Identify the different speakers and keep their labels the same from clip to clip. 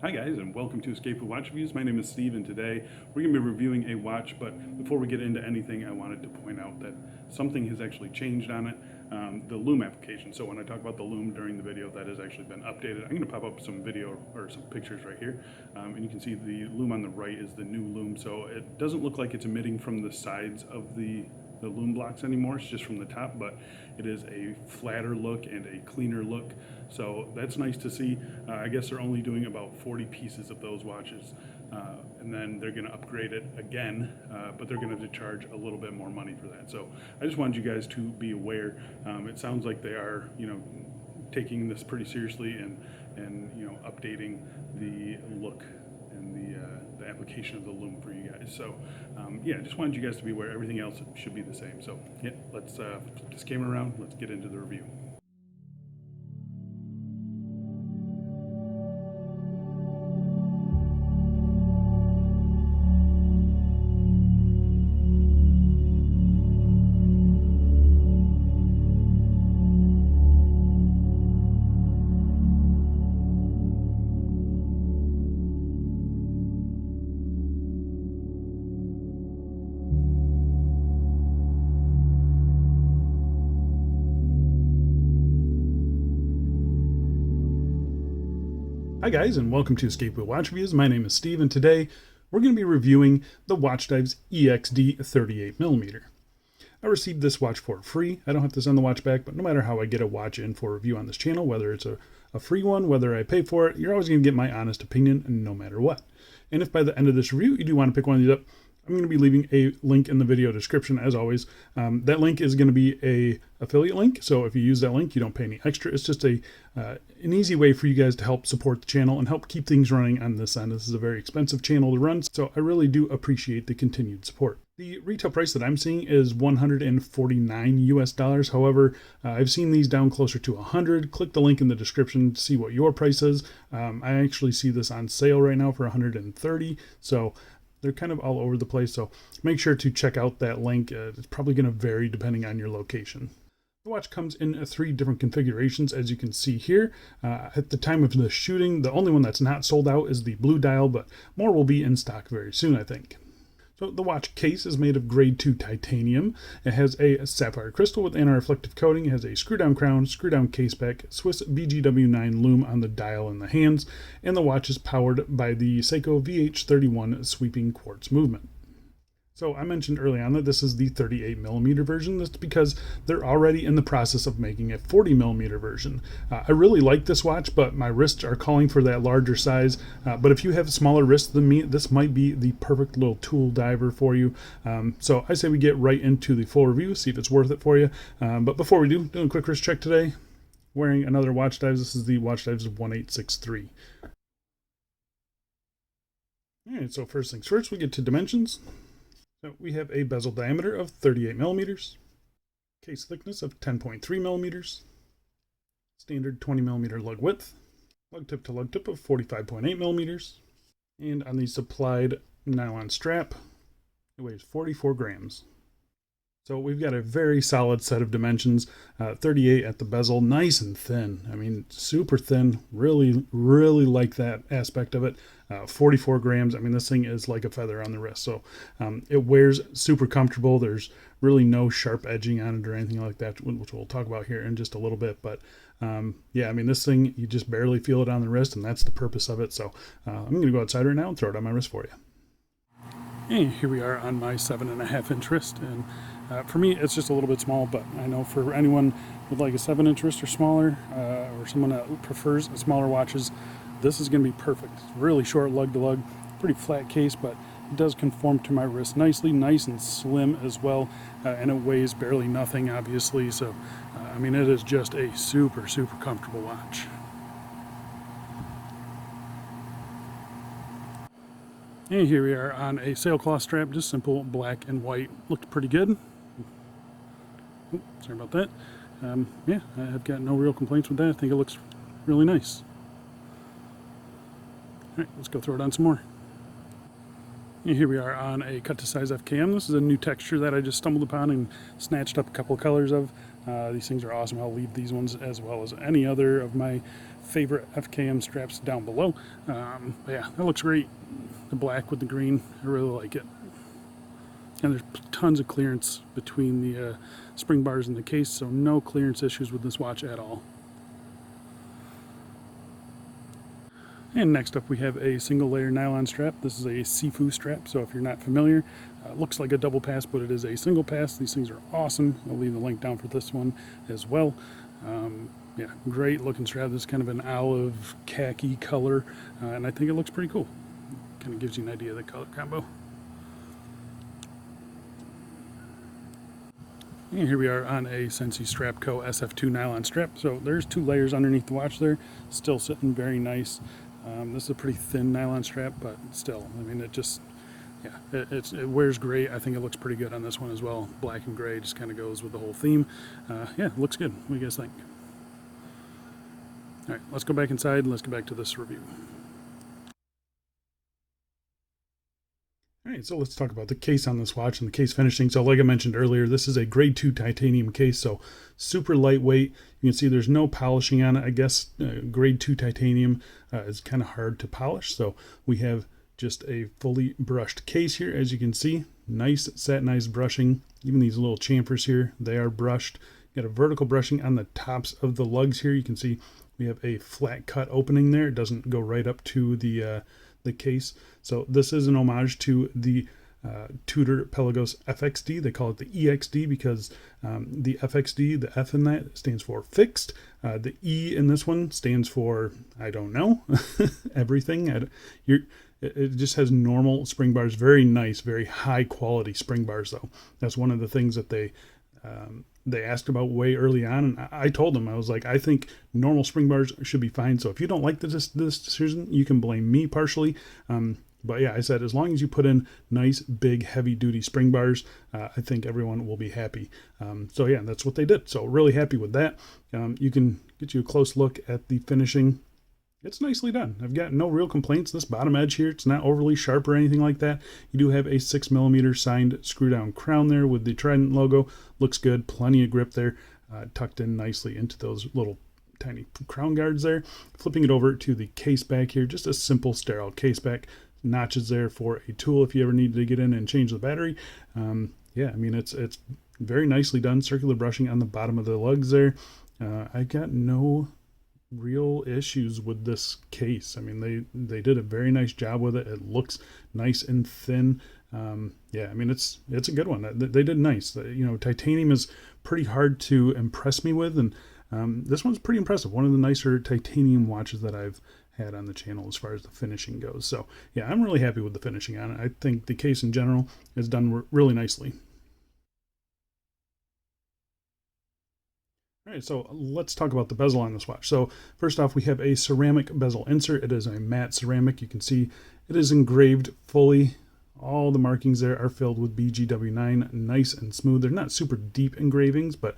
Speaker 1: Hi guys, and welcome to Escape with Watch Reviews. My name is Steve, and today we're going to be reviewing a watch, but before we get into anything, I wanted to point out that something has actually changed on it, the Lume application. So when I talk about the Lume during the video, that has actually been updated. I'm going to pop up some video or some pictures right here, and you can see the Lume on the right is the new Lume. So it doesn't look like it's emitting from the sides of the Lume blocks anymore. It's just from the top, but it is a flatter look and a cleaner look, so that's nice to see. I guess they're only doing about 40 pieces of those watches, and then they're going to upgrade it again, but they're going to have to charge a little bit more money for that. So I just wanted you guys to be aware. It sounds like they are, taking this pretty seriously and updating the look and the application of the Lume for you guys. So yeah, just wanted you guys to be aware. Everything else should be the same. So yeah, let's flip this camera around. Let's get into the review. Hi guys, and welcome to Escape with Watch Reviews. My name is Steve, and today we're going to be reviewing the Watchdives EXD 38mm. I received this watch for free. I don't have to send the watch back, but no matter how I get a watch in for review on this channel, whether it's a free one, whether I pay for it, you're always going to get my honest opinion no matter what. And if by the end of this review you do want to pick one of these up, I'm going to be leaving a link in the video description as always. That link is going to be a affiliate link, so if you use that link you don't pay any extra. It's just an easy way for you guys to help support the channel and help keep things running on this end. This is a very expensive channel to run, so I really do appreciate the continued support. The retail price that I'm seeing is $149 US. However, I've seen these down closer to 100. Click the link in the description to see what your price is. I actually see this on sale right now for 130. So they're kind of all over the place. So make sure to check out that link. It's probably going to vary depending on your location. The watch comes in 3 different configurations, as you can see here. At the time of the shooting, the only one that's not sold out is the blue dial, but more will be in stock very soon, I think. So the watch case is made of grade 2 titanium. It has a sapphire crystal with anti-reflective coating. It has a screw-down crown, screw-down case back, Swiss BGW9 Lume on the dial and the hands, and the watch is powered by the Seiko VH31 sweeping quartz movement. So I mentioned early on that this is the 38mm version. That's because they're already in the process of making a 40mm version. I really like this watch, but my wrists are calling for that larger size. But if you have smaller wrists than me, this might be the perfect little tool diver for you. So I say we get right into the full review, see if it's worth it for you. But before we do, doing a quick wrist check today. Wearing another Watchdives. This is the Watchdives 1863. All right, so first things first, we get to dimensions. So we have a bezel diameter of 38mm, case thickness of 10.3 millimeters, standard 20mm lug width, lug tip to lug tip of 45.8 millimeters, and on the supplied nylon strap, it weighs 44 grams. So we've got a very solid set of dimensions. 38 at the bezel, nice and thin. I mean, super thin. Really, really like that aspect of it. 44 grams. I mean, this thing is like a feather on the wrist. So it wears super comfortable. There's really no sharp edging on it or anything like that, which we'll talk about here in just a little bit. But yeah, I mean, this thing, you just barely feel it on the wrist, and that's the purpose of it. So I'm going to go outside right now and throw it on my wrist for you. And here we are on my 7.5-inch wrist, and for me it's just a little bit small, but I know for anyone with like a 7-inch wrist or smaller, or someone that prefers smaller watches, this is going to be perfect. It's really short lug to lug, pretty flat case, but it does conform to my wrist nicely, nice and slim as well, and it weighs barely nothing, obviously. So I mean, it is just a super comfortable watch. And here we are on a sailcloth strap, just simple black and white. Looked pretty good. Oops, sorry about that. Yeah, I've got no real complaints with that. I think it looks really nice. All right, let's go throw it on some more. And here we are on a cut to size FKM. This is a new texture that I just stumbled upon and snatched up a couple of colors of. These things are awesome. I'll leave these ones as well as any other of my favorite FKM straps down below. But yeah, that looks great. The black with the green, I really like it. And there's tons of clearance between the spring bars and the case, so no clearance issues with this watch at all. And next up we have a single layer nylon strap. This is a Sifu strap, so if you're not familiar, it looks like a double pass, but it is a single pass. These things are awesome. I'll leave the link down for this one as well. Yeah, great looking strap. This is kind of an olive khaki color, and I think it looks pretty cool. Kind of gives you an idea of the color combo. And here we are on a Sensi Strapco SF2 nylon strap. So there's 2 layers underneath the watch there, still sitting very nice. This is a pretty thin nylon strap, but still, I mean, it just, yeah, it wears great. I think it looks pretty good on this one as well. Black and gray just kind of goes with the whole theme. Yeah, it looks good. What do you guys think? All right, let's go back inside and let's get back to this review. All right, so let's talk about the case on this watch and the case finishing. So like I mentioned earlier, this is a grade 2 titanium case, so super lightweight. You can see there's no polishing on it. I guess grade 2 titanium is kind of hard to polish, so we have just a fully brushed case here. As you can see, nice satinized brushing. Even these little chamfers here, they are brushed. Got a vertical brushing on the tops of the lugs here. You can see we have a flat cut opening there. It doesn't go right up to the case. So this is an homage to the Tudor Pelagos FXD. They call it the EXD because the FXD, the F in that stands for fixed. The E in this one stands for, I don't know, everything. It just has normal spring bars. Very nice, very high quality spring bars though. That's one of the things that they asked about way early on, and I told them, I was like, I think normal spring bars should be fine. So if you don't like this decision, you can blame me partially. But yeah, I said, as long as you put in nice, big, heavy-duty spring bars, I think everyone will be happy. So yeah, that's what they did. So really happy with that. You can get you a close look at the finishing. It's nicely done. I've got no real complaints. This bottom edge here, it's not overly sharp or anything like that. You do have a 6mm signed screw-down crown there with the Trident logo. Looks good. Plenty of grip there, tucked in nicely into those little tiny crown guards there. Flipping it over to the case back here, just a simple sterile case back. Notches there for a tool if you ever needed to get in and change the battery. Yeah, I mean, it's very nicely done. Circular brushing on the bottom of the lugs there. I got no real issues with this case. I mean, they did a very nice job with it. It looks nice and thin. Yeah, I mean, it's a good one. They did nice. You know, titanium is pretty hard to impress me with, and this one's pretty impressive. One of the nicer titanium watches that I've had on the channel as far as the finishing goes. So yeah, I'm really happy with the finishing on it. I think the case in general is done really nicely. All right, so let's talk about the bezel on this watch. So first off, we have a ceramic bezel insert. It is a matte ceramic. You can see it is engraved fully. All the markings there are filled with BGW9, nice and smooth. They're not super deep engravings, but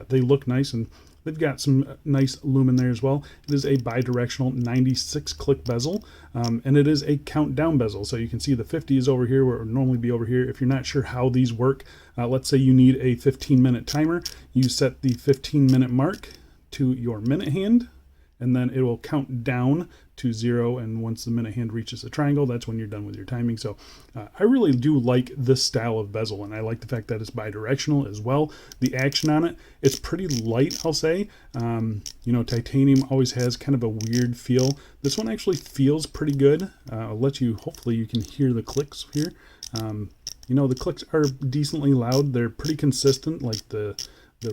Speaker 1: they look nice, and they've got some nice lumen there as well. It is a bidirectional 96 click bezel, and it is a countdown bezel. So you can see the 50 is over here where it would normally be over here. If you're not sure how these work, let's say you need a 15-minute timer. You set the 15-minute mark to your minute hand, and then it will count down to 0, and once the minute hand reaches the triangle, that's when you're done with your timing. So I really do like this style of bezel, and I like the fact that it's bidirectional as well. The action on it, it's pretty light, I'll say. You know, titanium always has kind of a weird feel. This one actually feels pretty good. I'll let you, hopefully you can hear the clicks here. You know, the clicks are decently loud. They're pretty consistent, like the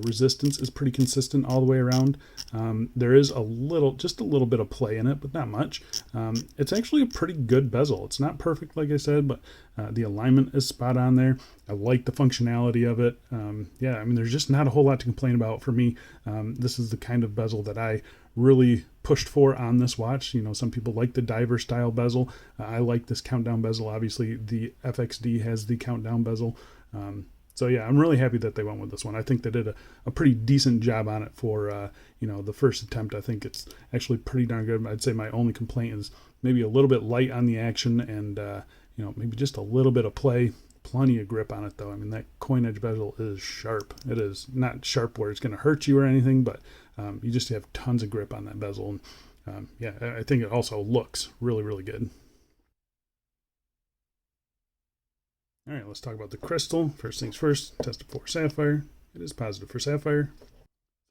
Speaker 1: resistance is pretty consistent all the way around. There is just a little bit of play in it, but not much. It's actually a pretty good bezel. It's not perfect, like I said, but the alignment is spot on there. I like the functionality of it. Yeah, I mean, there's just not a whole lot to complain about for me. This is the kind of bezel that I really pushed for on this watch. You know, some people like the diver style bezel. I like this countdown bezel. Obviously, the FXD has the countdown bezel. So yeah, I'm really happy that they went with this one. I think they did a pretty decent job on it for, you know, the first attempt. I think it's actually pretty darn good. I'd say my only complaint is maybe a little bit light on the action, and, maybe just a little bit of play. Plenty of grip on it though. I mean, that coin edge bezel is sharp. It is not sharp where it's going to hurt you or anything, but you just have tons of grip on that bezel. And yeah, I think it also looks really, really good. All right, let's talk about the crystal. First things first, test it for sapphire. It is positive for sapphire.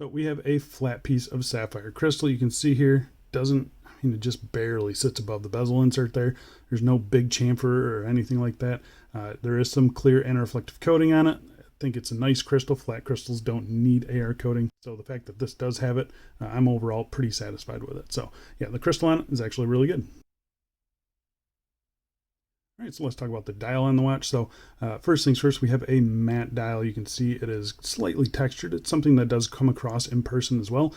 Speaker 1: So we have a flat piece of sapphire crystal. You can see here, it just barely sits above the bezel insert there. There's no big chamfer or anything like that. There is some clear anti-reflective coating on it. I think it's a nice crystal. Flat crystals don't need AR coating. So the fact that this does have it, I'm overall pretty satisfied with it. So yeah, the crystal on it is actually really good. All right, so let's talk about the dial on the watch. So first things first, we have a matte dial. You can see it is slightly textured. It's something that does come across in person as well.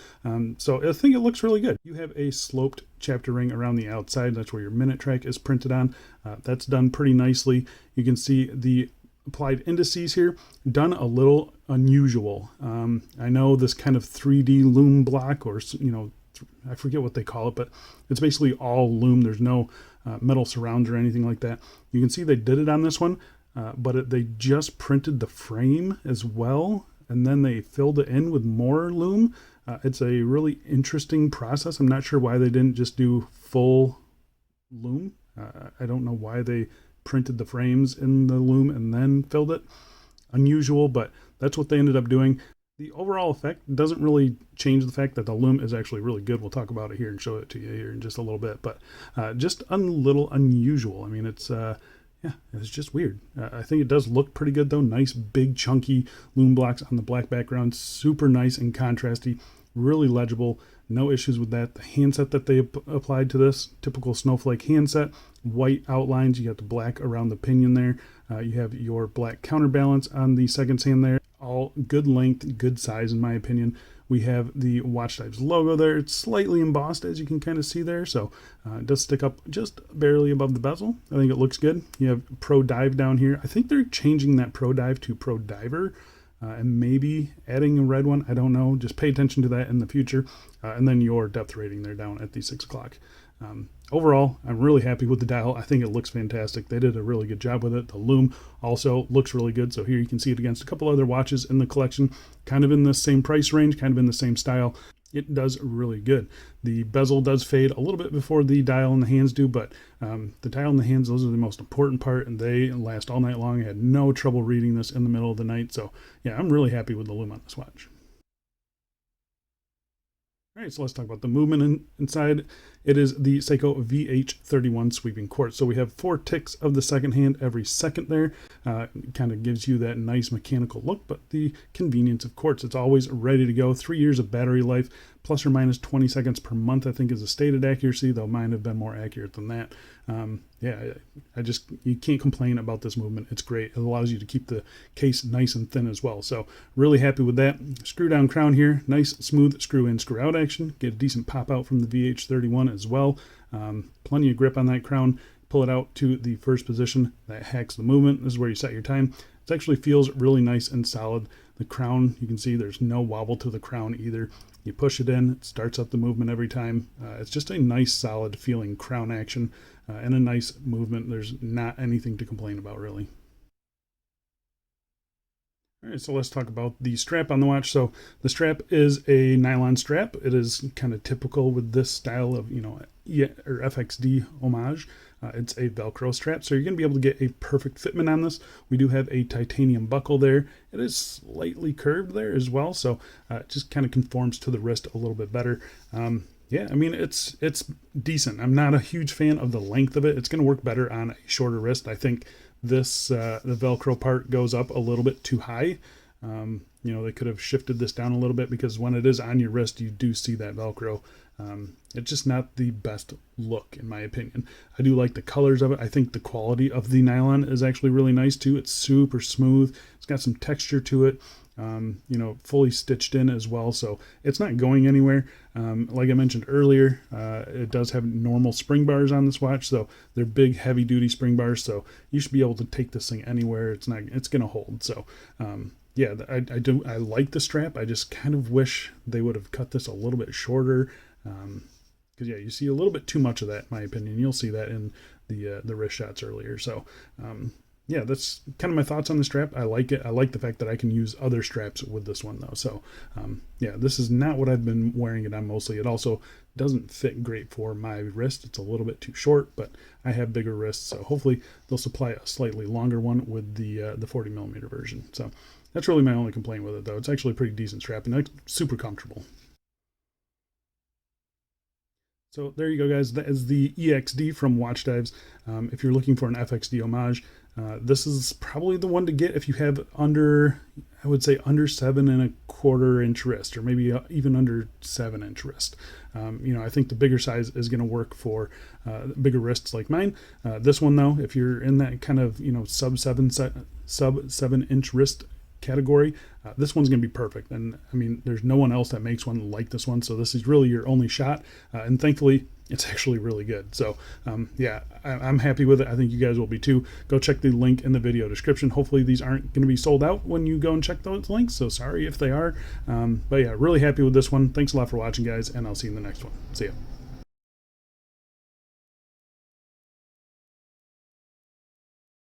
Speaker 1: So I think it looks really good. You have a sloped chapter ring around the outside. That's where your minute track is printed on. That's done pretty nicely. You can see the applied indices here, done a little unusual. I know this kind of 3D Lume block, or I forget what they call it, but it's basically all Lume. There's no metal surrounds or anything like that. You can see they did it on this one, but they just printed the frame as well, and then they filled it in with more Lume. It's a really interesting process. I'm not sure why they didn't just do full Lume. I don't know why they printed the frames in the Lume and then filled it. Unusual, but that's what they ended up doing. The overall effect doesn't really change the fact that the Lume is actually really good. We'll talk about it here and show it to you here in just a little bit, but just a little unusual. I mean, it's just weird. I think it does look pretty good though. Nice, big, chunky Lume blocks on the black background. Super nice and contrasty, really legible. No issues with that. The handset that they applied to this, typical snowflake handset, white outlines. You got the black around the pinion there. You have your black counterbalance on the second hand there. All good length, good size in my opinion. We have the Watchdives logo there. It's slightly embossed, as you can kind of see there, so it does stick up just barely above the bezel. I think it looks good. You have Pro Dive down here. I think they're changing that Pro Dive to Pro Diver, and maybe adding a red one. I don't know. Just pay attention to that in the future. And then your depth rating there down at the 6 o'clock. Overall, I'm really happy with the dial. I think it looks fantastic. They did a really good job with it. The Lume also looks really good. So here you can see it against a couple other watches in the collection, kind of in the same price range, kind of in the same style. It does really good. The bezel does fade a little bit before the dial and the hands do, but the dial and the hands, those are the most important part, and they last all night long. I had no trouble reading this in the middle of the night. So yeah, I'm really happy with the Lume on this watch. All right, so let's talk about the movement inside. It is the Seiko VH31 sweeping quartz. So we have 4 ticks of the second hand every second there. It kind of gives you that nice mechanical look, but the convenience of quartz. It's always ready to go. 3 years of battery life, plus or minus 20 seconds per month, I think is a stated accuracy, though mine have been more accurate than that. Yeah, you can't complain about this movement. It's great. It allows you to keep the case nice and thin as well. So really happy with that. Screw down crown here. Nice, smooth screw in, screw out action. Get a decent pop out from the VH31 as well. Plenty of grip on that crown. Pull it out to the first position. That hacks the movement. This is where you set your time. It actually feels really nice and solid. The crown, you can see there's no wobble to the crown either. You push it in, it starts up the movement every time. It's just a nice, solid feeling crown action and a nice movement. There's not anything to complain about, really. All right, so let's talk about the strap on the watch. So the strap is a nylon strap. It is kind of typical with this style of, FXD homage. It's a Velcro strap, so you're going to be able to get a perfect fitment on this. We do have a titanium buckle there. It is slightly curved there as well, so it just kind of conforms to the wrist a little bit better. Yeah, I mean, it's decent. I'm not a huge fan of the length of it. It's going to work better on a shorter wrist. I think this the Velcro part goes up a little bit too high. They could have shifted this down a little bit, because when it is on your wrist, you do see that Velcro. It's just not the best look, in my opinion. I do like the colors of it. I think the quality of the nylon is actually really nice too. It's super smooth. It's got some texture to it. Fully stitched in as well, so it's not going anywhere. Like I mentioned earlier, it does have normal spring bars on this watch, so they're big, heavy-duty spring bars, so you should be able to take this thing anywhere. It's going to hold. So yeah, I like the strap. I just kind of wish they would have cut this a little bit shorter. because yeah, you see a little bit too much of that, in my opinion. You'll see that in the wrist shots earlier. So yeah, that's kind of my thoughts on the strap. I like it. I like the fact that I can use other straps with this one though. So yeah, this is not what I've been wearing it on mostly. It also doesn't fit great for my wrist. It's a little bit too short, but I have bigger wrists, so hopefully they'll supply a slightly longer one with the 40 millimeter version. So that's really my only complaint with it though. It's actually a pretty decent strap and it's super comfortable. So there you go, guys. That is the EXD from Watchdives. If you're looking for an FXD homage, this is probably the one to get if you have under, I would say under 7¼ inch wrist, or maybe even under 7-inch wrist. You know, I think the bigger size is going to work for bigger wrists like mine. This one though, if you're in that kind of, you know, sub 7-inch wrist category, this one's going to be perfect. And I mean, there's no one else that makes one like this one, so this is really your only shot, and thankfully it's actually really good. So yeah, I'm happy with it. I think you guys will be too. Go check the link in the video description. Hopefully these aren't going to be sold out when you go and check those links, so sorry if they are, but yeah, really happy with this one. Thanks a lot for watching, guys, and I'll see you in the next one. See ya.